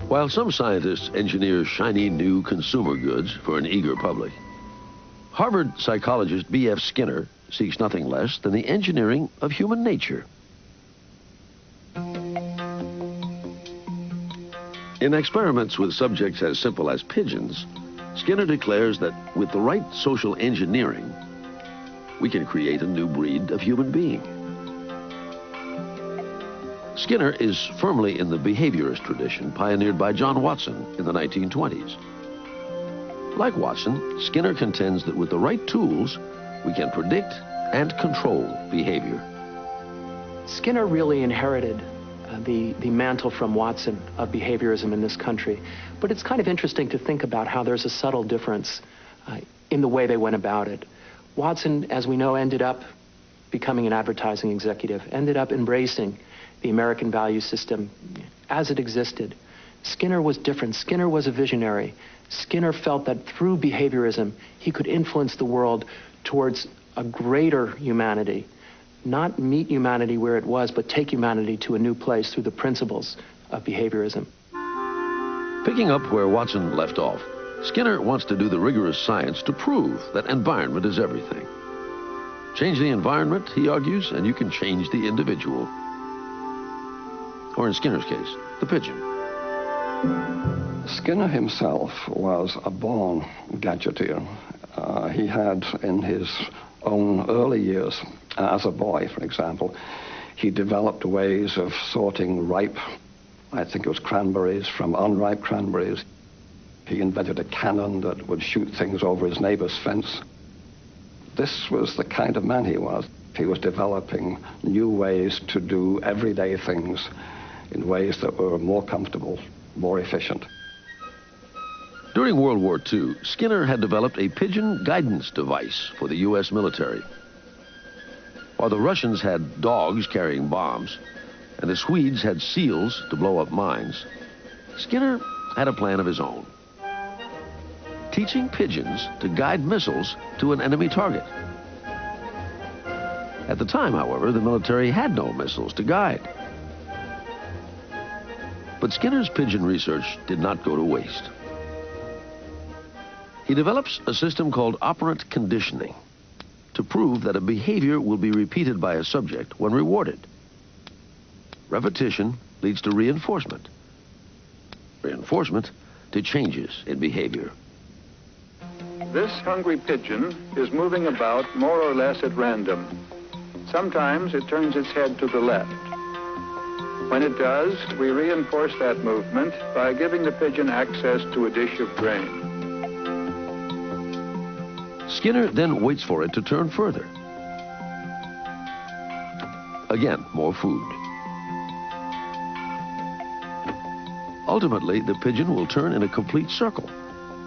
While some scientists engineer shiny new consumer goods for an eager public, Harvard psychologist B.F. Skinner seeks nothing less than the engineering of human nature. In experiments with subjects as simple as pigeons, Skinner declares that with the right social engineering, we can create a new breed of human being. Skinner is firmly in the behaviorist tradition pioneered by John Watson in the 1920s. Like Watson, Skinner contends that with the right tools, we can predict and control behavior. Skinner really inherited the mantle from Watson of behaviorism in this country. But it's kind of interesting to think about how there's a subtle difference in the way they went about it. Watson, as we know, ended up becoming an advertising executive, ended up embracing the American value system as it existed. Skinner was different. Skinner was a visionary. Skinner felt that through behaviorism, he could influence the world towards a greater humanity. Not meet humanity where it was, but take humanity to a new place through the principles of behaviorism. Picking up where Watson left off, Skinner wants to do the rigorous science to prove that environment is everything. Change the environment, he argues, and you can change the individual. Or in Skinner's case, the pigeon. Skinner himself was a born gadgeteer. He had, in his own early years, as a boy, for example, he developed ways of sorting ripe, I think it was cranberries, from unripe cranberries. He invented a cannon that would shoot things over his neighbor's fence. This was the kind of man he was. He was developing new ways to do everyday things in ways that were more comfortable, more efficient. During World War II, Skinner had developed a pigeon guidance device for the U.S. military. While the Russians had dogs carrying bombs, and the Swedes had seals to blow up mines, Skinner had a plan of his own. Teaching pigeons to guide missiles to an enemy target. At the time, however, the military had no missiles to guide. But Skinner's pigeon research did not go to waste. He develops a system called operant conditioning to prove that a behavior will be repeated by a subject when rewarded. Repetition leads to reinforcement. Reinforcement to changes in behavior. This hungry pigeon is moving about more or less at random. Sometimes it turns its head to the left. When it does, we reinforce that movement by giving the pigeon access to a dish of grain. Skinner then waits for it to turn further. Again, more food. Ultimately, the pigeon will turn in a complete circle,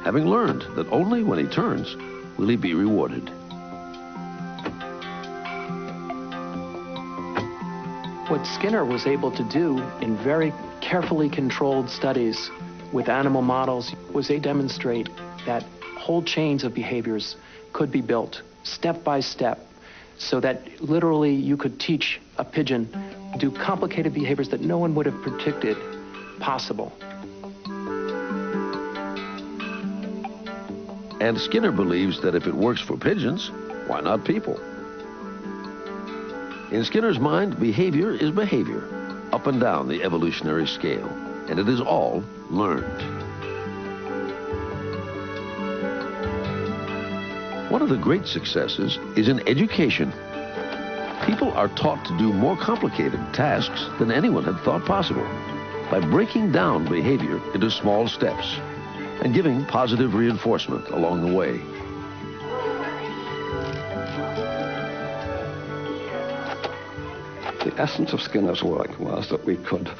having learned that only when he turns will he be rewarded. What Skinner was able to do in very carefully controlled studies with animal models was they demonstrate that whole chains of behaviors could be built step by step so that literally you could teach a pigeon to do complicated behaviors that no one would have predicted possible. And Skinner believes that if it works for pigeons, why not people? In Skinner's mind, behavior is behavior, up and down the evolutionary scale, and it is all learned. One of the great successes is in education. People are taught to do more complicated tasks than anyone had thought possible by breaking down behavior into small steps and giving positive reinforcement along the way. The essence of Skinner's work was that we could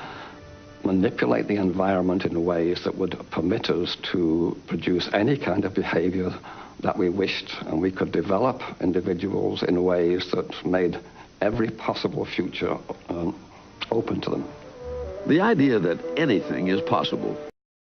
manipulate the environment in ways that would permit us to produce any kind of behavior that we wished, and we could develop individuals in ways that made every possible future open to them. The idea that anything is possible